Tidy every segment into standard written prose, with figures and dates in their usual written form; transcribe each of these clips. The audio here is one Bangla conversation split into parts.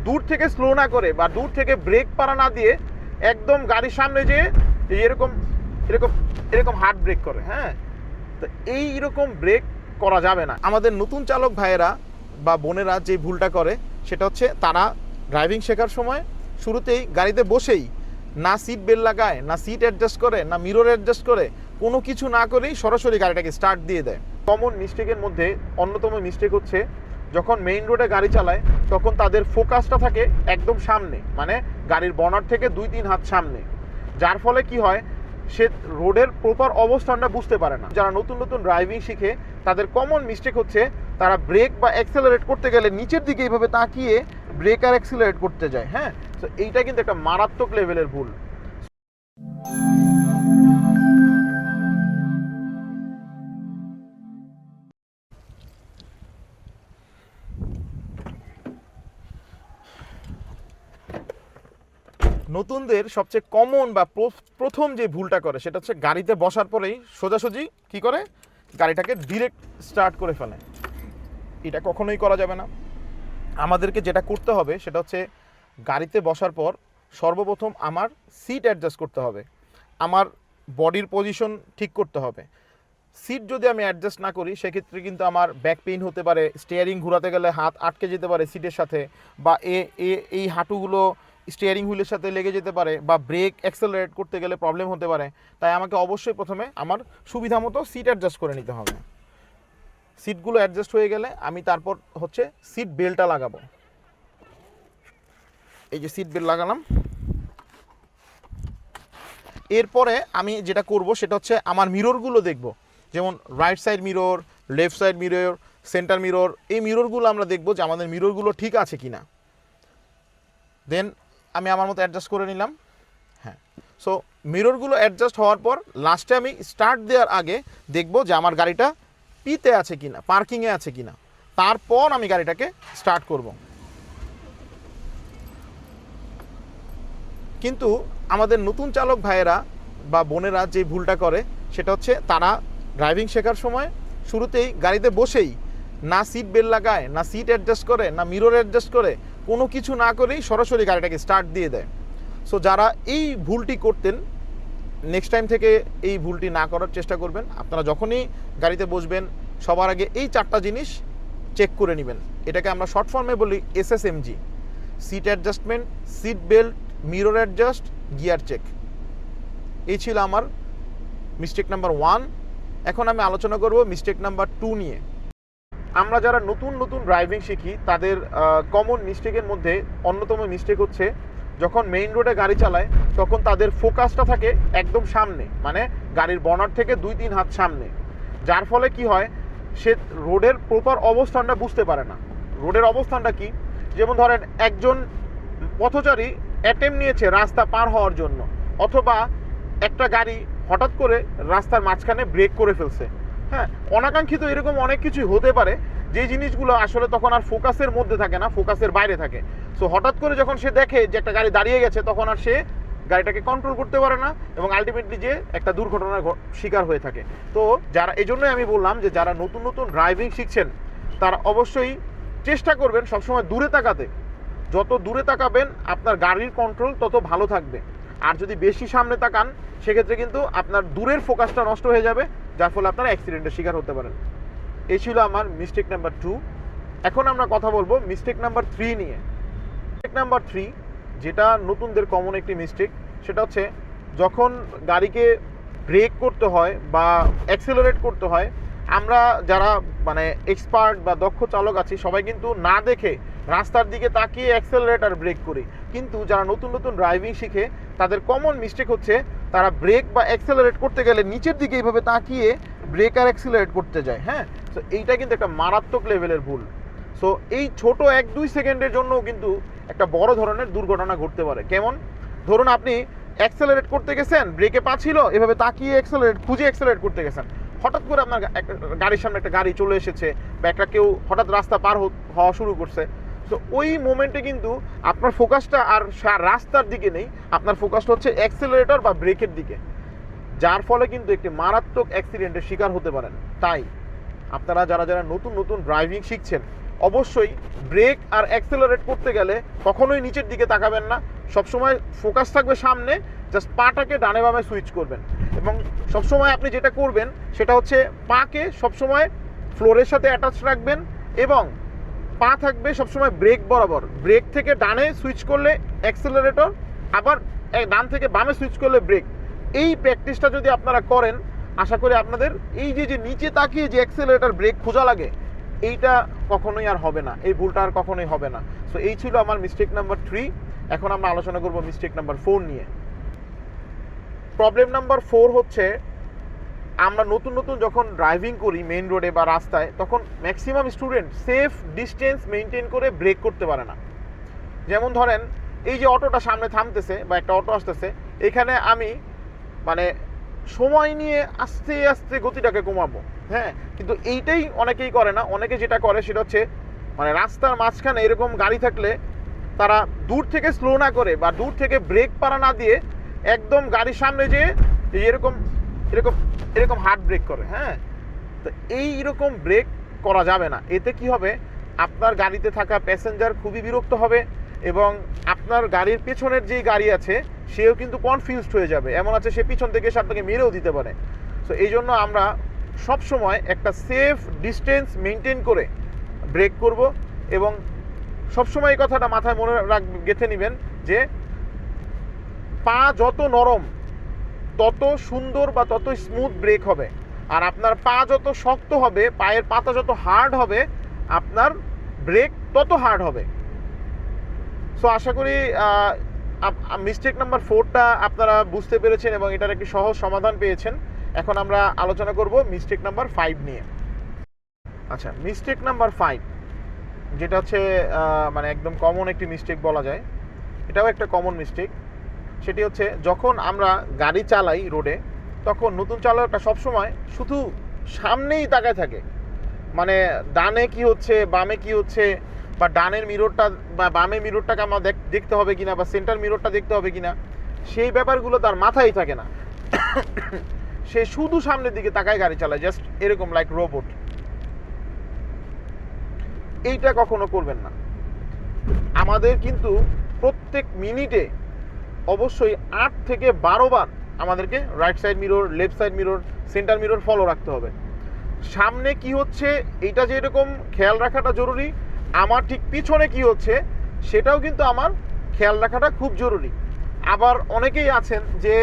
দূর থেকে স্লো না করে বা দূর থেকে ব্রেক পারা না দিয়ে একদম গাড়ির সামনে যেয়ে এরকম এরকম এরকম হার্ড ব্রেক করে। হ্যাঁ, তো এইরকম ব্রেক করা যাবে না। আমাদের নতুন চালক ভাইয়েরা বা বোনেরা যে ভুলটা করে সেটা হচ্ছে তারা ড্রাইভিং শেখার সময় শুরুতেই গাড়িতে বসেই না সিট বেল্ট লাগায়, না সিট অ্যাডজাস্ট করে, না মিরর অ্যাডজাস্ট করে, কোনো কিছু না করেই সরাসরি গাড়িটাকে স্টার্ট দিয়ে দেয়। কমন মিস্টেকের মধ্যে অন্যতম মিস্টেক হচ্ছে যখন মেইন রোডে গাড়ি চালায় তখন তাদের ফোকাসটা থাকে একদম সামনে, মানে গাড়ির বনার থেকে 2-3 হাত সামনে, যার ফলে কি হয় সে রোডের প্রপার অবস্থানটা বুঝতে পারে না। যারা নতুন নতুন ড্রাইভিং শিখে তাদের কমন মিস্টেক হচ্ছে তারা ব্রেক বা অ্যাক্সেলারেট করতে গেলে নিচের দিকে এইভাবে তাকিয়ে ব্রেক আর অ্যাক্সেলারেট করতে যায়। হ্যাঁ, তো এইটা কিন্তু একটা মারাত্মক লেভেলের ভুল। নতুনদের সবচেয়ে কমন বা প্রথম যে ভুলটা করে সেটা হচ্ছে গাড়িতে বসার পরেই সোজাসুজি কি করে গাড়িটাকে ডিরেক্ট স্টার্ট করে ফেলে। এটা কখনোই করা যাবে না। আমাদেরকে যেটা করতে হবে সেটা হচ্ছে গাড়িতে বসার পর সর্বপ্রথম আমার সিট অ্যাডজাস্ট করতে হবে, আমার বডির পজিশন ঠিক করতে হবে। সিট যদি আমি অ্যাডজাস্ট না করি সেক্ষেত্রে কিন্তু আমার ব্যাক পেইন হতে পারে, স্টিয়ারিং ঘোরাতে গেলে হাত আটকে যেতে পারে সিটের সাথে, বা এই হাঁটুগুলো স্টিয়ারিং হুইলের সাথে লেগে যেতে পারে, বা ব্রেক অ্যাক্সেলারেট করতে গেলে প্রবলেম হতে পারে। তাই আমাকে অবশ্যই প্রথমে আমার সুবিধা মতো সিট অ্যাডজাস্ট করে নিতে হবে। সিটগুলো অ্যাডজাস্ট হয়ে গেলে আমি তারপর হচ্ছে সিট বেল্টটা লাগাবো। এই যে সিট বেল্ট লাগালাম। এরপরে আমি যেটা করব সেটা হচ্ছে আমার মিররগুলো দেখব, যেমন right side mirror, left side mirror, centre mirror. এই মিররগুলো আমরা দেখব যে আমাদের মিররগুলো ঠিক আছে কিনা। দেন আমি আমার মতো অ্যাডজাস্ট করে নিলাম। হ্যাঁ, সো মিররগুলো অ্যাডজাস্ট হওয়ার পর লাস্টে আমি স্টার্ট দেওয়ার আগে দেখব যে আমার গাড়িটা পিতে আছে কিনা, পার্কিংয়ে আছে কিনা, তারপর আমি গাড়িটাকে স্টার্ট করব। কিন্তু আমাদের নতুন চালক ভাইয়েরা বা বোনেরা যে ভুলটা করে সেটা হচ্ছে তারা ড্রাইভিং শেখার সময় শুরুতেই গাড়িতে বসেই না সিট বেল্ট লাগায়, না সিট অ্যাডজাস্ট করে, না মিরর অ্যাডজাস্ট করে, কোনো কিছু না করেই সরাসরি গাড়িটাকে স্টার্ট দিয়ে দেয়। সো যারা এই ভুলটি করতেন নেক্সট টাইম থেকে এই ভুলটি না করার চেষ্টা করবেন। আপনারা যখনই গাড়িতে বসবেন সবার আগে এই 4টা জিনিস চেক করে নেবেন। এটাকে আমরা শর্ট ফর্মে বলি SSMG: seat adjustment, seat belt, mirror adjust, gear check. এই ছিল আমার মিস্টেক নাম্বার 1। এখন আমি আলোচনা করব মিস্টেক নাম্বার 2 নিয়ে। আমরা যারা নতুন নতুন ড্রাইভিং শিখি তাদের কমন মিস্টেকের মধ্যে অন্যতম মিস্টেক হচ্ছে যখন মেইন রোডে গাড়ি চালায় তখন তাদের ফোকাসটা থাকে একদম সামনে, মানে গাড়ির বনার থেকে 2-3 হাত সামনে, যার ফলে কি হয় সে রোডের প্রপার অবস্থানটা বুঝতে পারে না। রোডের অবস্থানটা কি, যেমন ধরেন একজন পথচারী অ্যাটেম্প নিয়েছে রাস্তা পার হওয়ার জন্য, অথবা একটা গাড়ি হঠাৎ করে রাস্তার মাঝখানে ব্রেক করে ফেলছে। হ্যাঁ, অনাকাঙ্ক্ষিত এরকম অনেক কিছুই হতে পারে যে জিনিসগুলো আসলে তখন আর ফোকাসের মধ্যে থাকে না, ফোকাসের বাইরে থাকে। সো হঠাৎ করে যখন সে দেখে যে একটা গাড়ি দাঁড়িয়ে গেছে তখন আর সে গাড়িটাকে কন্ট্রোল করতে পারে না এবং আলটিমেটলি যে একটা দুর্ঘটনার শিকার হয়ে থাকে। তো যারা, এই জন্যই আমি বললাম যে যারা নতুন নতুন ড্রাইভিং শিখছেন তারা অবশ্যই চেষ্টা করবেন সবসময় দূরে তাকাতে। যত দূরে তাকাবেন আপনার গাড়ির কন্ট্রোল তত ভালো থাকবে। আর যদি বেশি সামনে তাকান সেক্ষেত্রে কিন্তু আপনার দূরের ফোকাসটা নষ্ট হয়ে যাবে, যার ফলে আপনারা অ্যাক্সিডেন্টের শিকার হতে পারেন। এই ছিল আমার মিস্টেক নাম্বার 2। এখন আমরা কথা বলবো মিস্টেক নাম্বার 3 নিয়ে। মিস্টেক নাম্বার 3 যেটা নতুনদের কমন একটি মিস্টেক, সেটা হচ্ছে যখন গাড়িকে ব্রেক করতে হয় বা অ্যাক্সেলারেট করতে হয়, আমরা যারা মানে এক্সপার্ট বা দক্ষ চালক আছি সবাই কিন্তু না দেখে রাস্তার দিকে তাকিয়ে অ্যাক্সেলারেট আর ব্রেক করি। কিন্তু যারা নতুন নতুন ড্রাইভিং শিখে তাদের কমন মিস্টেক হচ্ছে তারা ব্রেক বা অ্যাক্সেলারেট করতে গেলে নিচের দিকে এইভাবে তাকিয়ে ব্রেক আর অ্যাক্সেলারেট করতে যায়। হ্যাঁ, সো এইটা কিন্তু একটা মারাত্মক লেভেলের ভুল। সো এই ছোট 1-2 সেকেন্ডের জন্যও কিন্তু একটা বড় ধরনের দুর্ঘটনা ঘটতে পারে। কেমন, ধরুন আপনি অ্যাক্সেলারেট করতে গেছেন, ব্রেকে পা ছিল, এভাবে তাকিয়ে খুঁজে অ্যাক্সেলারেট করতে গেছেন, হঠাৎ করে আপনার গাড়ির সামনে একটা গাড়ি চলে এসেছে বা একটা কেউ হঠাৎ রাস্তা পার হওয়া শুরু করছে। তো ওই মোমেন্টে কিন্তু আপনার ফোকাসটা আর রাস্তার দিকে নেই, আপনার ফোকাসটা হচ্ছে অ্যাক্সেলারেটর বা ব্রেকের দিকে, যার ফলে কিন্তু একটি মারাত্মক অ্যাক্সিডেন্টের শিকার হতে পারেন। তাই আপনারা যারা যারা নতুন নতুন ড্রাইভিং শিখছেন অবশ্যই ব্রেক আর অ্যাক্সেলারেট করতে গেলে কখনোই নিচের দিকে তাকাবেন না, সবসময় ফোকাস থাকবে সামনে, জাস্ট পাটাকে ডানে বামে সুইচ করবেন। এবং সবসময় আপনি যেটা করবেন সেটা হচ্ছে পাকে সবসময় ফ্লোরের সাথে অ্যাটাচ রাখবেন এবং পা থাকবে সবসময় ব্রেক বরাবর। ব্রেক থেকে ডানে সুইচ করলে অ্যাক্সেলারেটর, আবার ডান থেকে বামে সুইচ করলে ব্রেক। এই প্র্যাকটিসটা যদি আপনারা করেন, আশা করি আপনাদের এই যে নিচে তাকিয়ে যে অ্যাক্সেলারেটর ব্রেক খোঁজা লাগে, এইটা কখনোই আর হবে না, এই ভুলটা আর কখনোই হবে না। সো এই ছিল আমার মিস্টেক নাম্বার 3। এখন আমরা আলোচনা করব মিস্টেক নাম্বার 4 নিয়ে। প্রবলেম নাম্বার 4 হচ্ছে, আমরা নতুন নতুন যখন ড্রাইভিং করি মেইন রোডে বা রাস্তায়, তখন maximum student safe distance maintain করে ব্রেক করতে পারে না। যেমন ধরেন এই যে অটোটা সামনে থামতেছে বা একটা অটো আসতেছে, এখানে আমি মানে সময় নিয়ে আস্তে আস্তে গতিটাকে কমাবো, হ্যাঁ, কিন্তু এইটাই অনেকেই করে না। অনেকে যেটা করে সেটা হচ্ছে মানে রাস্তার মাঝখানে এরকম গাড়ি থাকলে তারা দূর থেকে স্লো না করে বা দূর থেকে ব্রেক পারা না দিয়ে একদম গাড়ির সামনে যেয়ে এরকম এরকম এরকম হার্ড ব্রেক করে, হ্যাঁ। তো এইরকম ব্রেক করা যাবে না। এতে কি হবে, আপনার গাড়িতে থাকা প্যাসেঞ্জার খুবই বিরক্ত হবে এবং আপনার গাড়ির পেছনের যেই গাড়ি আছে সেও কিন্তু কনফিউজড হয়ে যাবে, এমন আছে সে পিছন থেকে এসে আপনাকে মেরেও দিতে পারে। সো এই জন্য আমরা সবসময় একটা সেফ ডিস্টেন্স মেনটেন করে ব্রেক করব এবং সবসময় এই কথাটা মাথায় মনে গেঁথে নেবেন যে পা যত নরম তত সুন্দর বা তত স্মুথ ব্রেক হবে, আর আপনার পা যত শক্ত হবে, পায়ের পাতা যত হার্ড হবে, আপনার ব্রেক তত হার্ড হবে। সো আশা করি মিস্টেক নাম্বার 4টা আপনারা বুঝতে পেরেছেন এবং এটার একটি সহজ সমাধান পেয়েছেন। এখন আমরা আলোচনা করব মিস্টেক নাম্বার 5 নিয়ে। আচ্ছা, মিস্টেক নাম্বার 5 যেটা হচ্ছে মানে একদম কমন একটি মিস্টেক বলা যায়, এটাও একটা কমন মিস্টেক। সেটি হচ্ছে যখন আমরা গাড়ি চালাই রোডে, তখন নতুন চালকটা সবসময় শুধু সামনেই তাকায় থাকে, মানে ডানে কি হচ্ছে বামে কি হচ্ছে, বা ডানের মিররটা বা বামে মিররটাকে আমার দেখতে হবে কিনা, বা সেন্টার মিররটা দেখতে হবে কিনা, সেই ব্যাপারগুলো তার মাথায় থাকে না। সে শুধু সামনের দিকে তাকায় গাড়ি চালায়, জাস্ট এরকম লাইক রোবট। এইটা কখনো করবেন না। আমাদের কিন্তু প্রত্যেক মিনিটে অবশ্যই 8 থেকে 12 বার আমাদেরকে right side mirror, left side mirror, centre mirror follow রাখতে হবে। সামনে কি হচ্ছে এইটা যে এরকম খেয়াল রাখাটা জরুরি, আমার ঠিক পিছনে কি হচ্ছে সেটাও কিন্তু আমার খেয়াল রাখাটা খুব জরুরি। আবার অনেকেই আছেন যে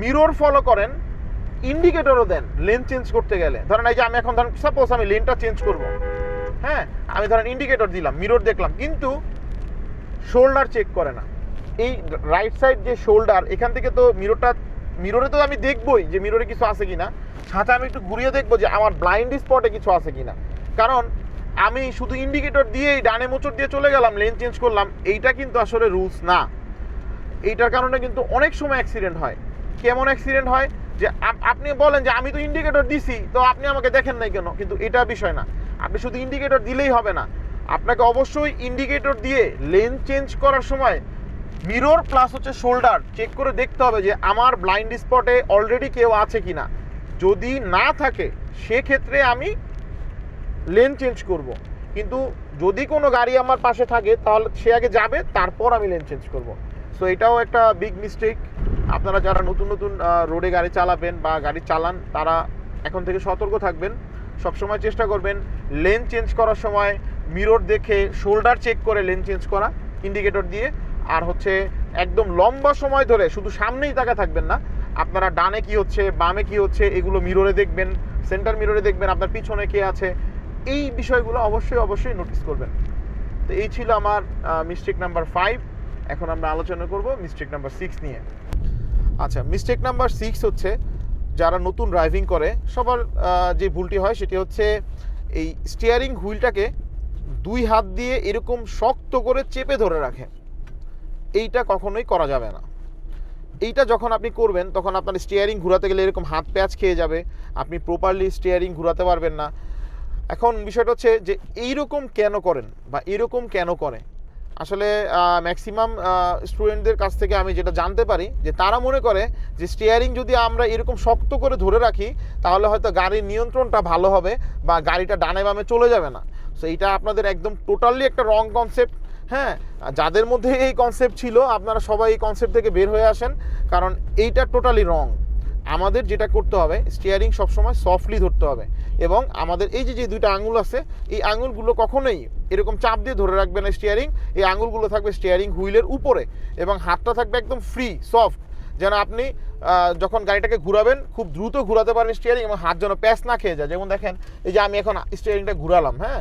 মিরর ফলো করেন, ইন্ডিকেটরও দেন লেন চেঞ্জ করতে গেলে। ধরেন এই যে আমি এখন ধরেন সাপোজ আমি লেনটা চেঞ্জ করব, হ্যাঁ, আমি ধরেন ইন্ডিকেটর দিলাম, মিরর দেখলাম, কিন্তু শোল্ডার চেক করে না। এই রাইট সাইড যে শোল্ডার, এখান থেকে তো মিররে তো আমি দেখবই যে মিররে কিছু আছে কিনা, সাথে আমি একটু ঘুরিয়ে দেখবো যে আমার ব্লাইন্ড স্পটে কিছু আছে কিনা। কারণ আমি শুধু ইন্ডিকেটর দিয়েই ডানে মোচড় দিয়ে চলে গেলাম, লেন চেঞ্জ করলাম, এইটা কিন্তু আসলে রুলস না। এইটার কারণে কিন্তু অনেক সময় অ্যাক্সিডেন্ট হয়। কেমন অ্যাক্সিডেন্ট হয়, যে আপনি বলেন যে আমি তো ইন্ডিকেটর দিছি, তো আপনি আমাকে দেখেন নাই কেন, কিন্তু এটা বিষয় না। আপনি শুধু ইন্ডিকেটর দিলেই হবে না, আপনাকে অবশ্যই ইন্ডিকেটর দিয়ে লেন চেঞ্জ করার সময় মিরর প্লাস হচ্ছে শোল্ডার চেক করে দেখতে হবে যে আমার ব্লাইন্ড স্পটে অলরেডি কেউ আছে কিনা। যদি না থাকে সেক্ষেত্রে আমি লেন চেঞ্জ করব। কিন্তু যদি কোনো গাড়ি আমার পাশে থাকে তাহলে সে আগে যাবে, তারপর আমি লেন চেঞ্জ করব। সো এটাও একটা বিগ মিস্টেক। আপনারা যারা নতুন নতুন রোডে গাড়ি চালাবেন বা গাড়ি চালান, তারা এখন থেকে সতর্ক থাকবেন। সবসময় চেষ্টা করবেন লেন চেঞ্জ করার সময় মিরর দেখে শোল্ডার চেক করে লেন চেঞ্জ করা ইন্ডিকেটর দিয়ে। আর হচ্ছে একদম লম্বা সময় ধরে শুধু সামনেই তাকা থাকবেন না, আপনারা ডানে কি হচ্ছে বামে কি হচ্ছে এগুলো মিররে দেখবেন, সেন্টার মিররে দেখবেন আপনার পিছনে কে আছে, এই বিষয়গুলো অবশ্যই নোটিস করবেন। তো এই ছিল আমার মিস্টেক নাম্বার 5। এখন আমরা আলোচনা করব মিস্টেক নাম্বার 6 নিয়ে। আচ্ছা, মিস্টেক নাম্বার 6 হচ্ছে যারা নতুন ড্রাইভিং করে সবার যে ভুলটি হয় সেটি হচ্ছে এই স্টিয়ারিং হুইলটাকে 2 হাত দিয়ে এরকম শক্ত করে চেপে ধরে রাখে। এইটা কখনোই করা যাবে না। এইটা যখন আপনি করবেন তখন আপনার স্টিয়ারিং ঘোরাতে গেলে এরকম হাত প্যাচ খেয়ে যাবে, আপনি প্রপারলি স্টিয়ারিং ঘোরাতে পারবেন না। এখন বিষয়টা হচ্ছে যে এইরকম কেন করেন বা এরকম কেন করে, আসলে ম্যাক্সিমাম স্টুডেন্টদের কাছ থেকে আমি যেটা জানতে পারি যে তারা মনে করে যে স্টিয়ারিং যদি আমরা এরকম শক্ত করে ধরে রাখি তাহলে হয়তো গাড়ির নিয়ন্ত্রণটা ভালো হবে বা গাড়িটা ডানে বামে চলে যাবে না। সো এইটা আপনাদের একদম টোটালি একটা রং কনসেপ্ট। হ্যাঁ, যাদের মধ্যে এই কনসেপ্ট ছিল আপনারা সবাই এই কনসেপ্ট থেকে বের হয়ে আসেন, কারণ এইটা টোটালি রং। আমাদের যেটা করতে হবে, স্টিয়ারিং সবসময় সফটলি ধরতে হবে, এবং আমাদের এই যে দুইটা আঙুল আছে, এই আঙুলগুলো কখনোই এরকম চাপ দিয়ে ধরে রাখবে না স্টিয়ারিং। এই আঙুলগুলো থাকবে স্টিয়ারিং হুইলের উপরে, এবং হাতটা থাকবে একদম ফ্রি সফট, যেন আপনি যখন গাড়িটাকে ঘুরাবেন খুব দ্রুত ঘুরাতে পারেন স্টিয়ারিং, এবং হাত যেন প্যাচ না খেয়ে যায়। যেমন দেখেন এই যে আমি এখন স্টিয়ারিংটা ঘুরালাম, হ্যাঁ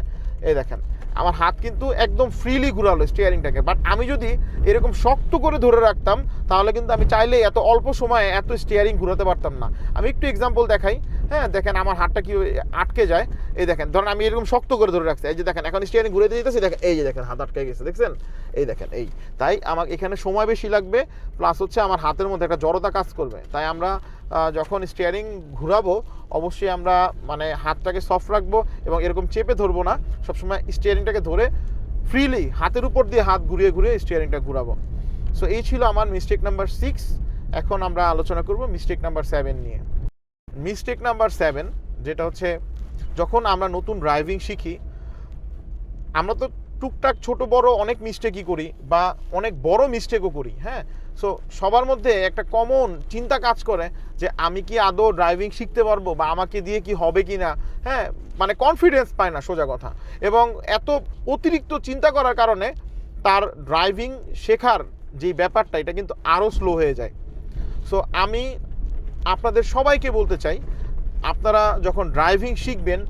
এই দেখেন আমার হাত কিন্তু একদম ফ্রিলি ঘুরালো স্টিয়ারিংটাকে। বাট আমি যদি এরকম শক্ত করে ধরে রাখতাম তাহলে কিন্তু আমি চাইলে এত অল্প সময়ে এত স্টিয়ারিং ঘুরাতে পারতাম না। আমি একটু এক্সাম্পল দেখাই। হ্যাঁ দেখেন আমার হাতটা কি আটকে যায়, এই দেখেন ধরেন আমি এরকম শক্ত করে ধরে রাখছি, এই যে দেখেন এখন স্টিয়ারিং ঘুরাতে যেতেছি, দেখেন এই যে দেখেন হাত আটকে গেছে, দেখছেন এই দেখেন এই। তাই আমার এখানে সময় বেশি লাগবে, প্লাস হচ্ছে আমার হাতের মধ্যে একটা জড়তা কাজ করবে। তাই আমরা যখন স্টিয়ারিং ঘুরাবো অবশ্যই আমরা মানে হাতটাকে সফট রাখবো এবং এরকম চেপে ধরবো না, সবসময় স্টিয়ারিংটাকে ধরে ফ্রিলি হাতের উপর দিয়ে হাত ঘুরিয়ে ঘুরিয়ে স্টিয়ারিংটা ঘুরাবো। সো এই ছিল আমার মিস্টেক নাম্বার 6। এখন আমরা আলোচনা করব মিস্টেক নাম্বার 7 নিয়ে। মিস্টেক নাম্বার 7 যেটা হচ্ছে, যখন আমরা নতুন ড্রাইভিং শিখি আমরা তো টুকটাক ছোট বড় অনেক মিস্টেকই করি বা অনেক বড় মিস্টেকও করি। হ্যাঁ, সো সবার মধ্যে একটা কমন চিন্তা কাজ করে যে আমি কি আদৌ ড্রাইভিং শিখতে পারবো বা আমাকে দিয়ে কি হবে কি না। হ্যাঁ, মানে কনফিডেন্স পায় না সোজা কথা, এবং এত অতিরিক্ত চিন্তা করার কারণে তার ড্রাইভিং শেখার যে ব্যাপারটা এটা কিন্তু আরও স্লো হয়ে যায়। সো আমি আপনাদের সবাইকে বলতে চাই, আপনারা যখন ড্রাইভিং শিখবেন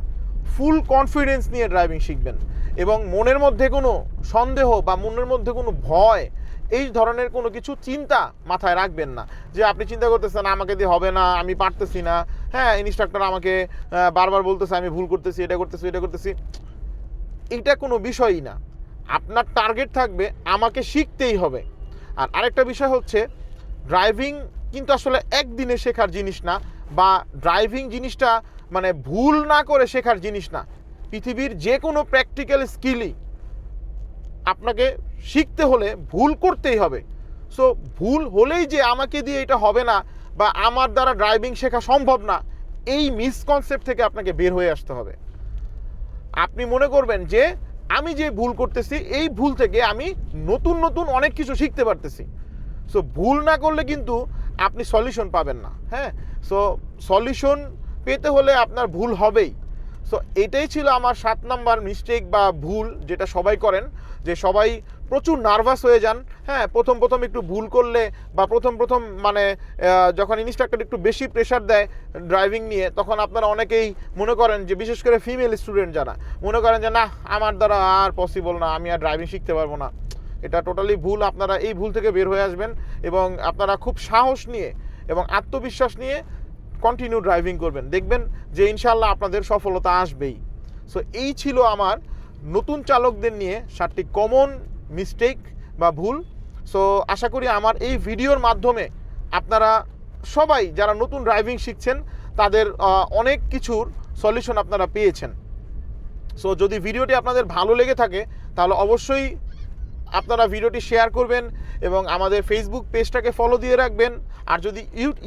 ফুল কনফিডেন্স নিয়ে ড্রাইভিং শিখবেন, এবং মনের মধ্যে কোনো সন্দেহ বা মনের মধ্যে কোনো ভয় এই ধরনের কোনো কিছু চিন্তা মাথায় রাখবেন না। যে আপনি চিন্তা করতেছেন আমাকে দিয়ে হবে না, আমি পারতেছি না, হ্যাঁ ইনস্ট্রাক্টর আমাকে বারবার বলতেছে আমি ভুল করতেছি, এটা করতেছি এটা করতেছি। এটা কোনো বিষয়ই না। আপনার টার্গেট থাকবে আমাকে শিখতেই হবে। আর আরেকটা বিষয় হচ্ছে, ড্রাইভিং কিন্তু আসলে একদিনে শেখার জিনিস না, বা ড্রাইভিং জিনিসটা মানে ভুল না করে শেখার জিনিস না। পৃথিবীর যে কোনো প্র্যাকটিক্যাল স্কিলই আপনাকে শিখতে হলে ভুল করতেই হবে। সো ভুল হলেই যে আমাকে দিয়ে এটা হবে না বা আমার দ্বারা ড্রাইভিং শেখা সম্ভব না, এই মিসকনসেপ্ট থেকে আপনাকে বের হয়ে আসতে হবে। আপনি মনে করবেন যে আমি যে ভুল করতেছি এই ভুল থেকে আমি নতুন নতুন অনেক কিছু শিখতে পারতেছি। সো ভুল না করলে কিন্তু আপনি সলিউশন পাবেন না। হ্যাঁ, সো সলিউশন পেতে হলে আপনার ভুল হবেই। সো এটাই ছিল আমার 7 নাম্বার মিস্টেক বা ভুল যেটা সবাই করেন, যে সবাই প্রচুর নার্ভাস হয়ে যান। হ্যাঁ, প্রথম একটু ভুল করলে বা প্রথম মানে যখন ইনস্ট্রাক্টর একটু বেশি প্রেশার দেয় ড্রাইভিং নিয়ে, তখন আপনারা অনেকেই মনে করেন যে, বিশেষ করে ফিমেল স্টুডেন্ট যারা মনে করেন যে না আমার দ্বারা আর পসিবল না, আমি আর ড্রাইভিং শিখতে পারবো না। এটা টোটালি ভুল। আপনারা এই ভুল থেকে বের হয়ে আসবেন এবং আপনারা খুব সাহস নিয়ে এবং আত্মবিশ্বাস নিয়ে কন্টিনিউ ড্রাইভিং করবেন, দেখবেন যে ইনশাল্লাহ আপনাদের সফলতা আসবেই। সো এই ছিল আমার নতুন চালকদের নিয়ে 7টি কমন মিস্টেক বা ভুল। সো আশা করি আমার এই ভিডিওর মাধ্যমে আপনারা সবাই যারা নতুন ড্রাইভিং শিখছেন তাদের অনেক কিছুর সলিউশন আপনারা পেয়েছেন। সো যদি ভিডিওটি আপনাদের ভালো লেগে থাকে তাহলে অবশ্যই আপনারা ভিডিওটি শেয়ার করবেন এবং আমাদের ফেসবুক পেজটাকে ফলো দিয়ে রাখবেন। আর যদি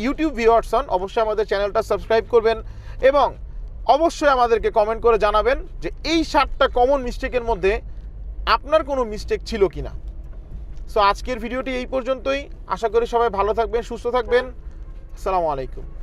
ইউটিউব ভিউয়ার্স হন অবশ্যই আমাদের চ্যানেলটা সাবস্ক্রাইব করবেন, এবং অবশ্যই আমাদেরকে কমেন্ট করে জানাবেন যে এই 7টা কমন মিস্টেকের মধ্যে আপনার কোনো মিস্টেক ছিল কি না। সো আজকের ভিডিওটি এই পর্যন্তই। আশা করি সবাই ভালো থাকবেন, সুস্থ থাকবেন। আসসালামু আলাইকুম।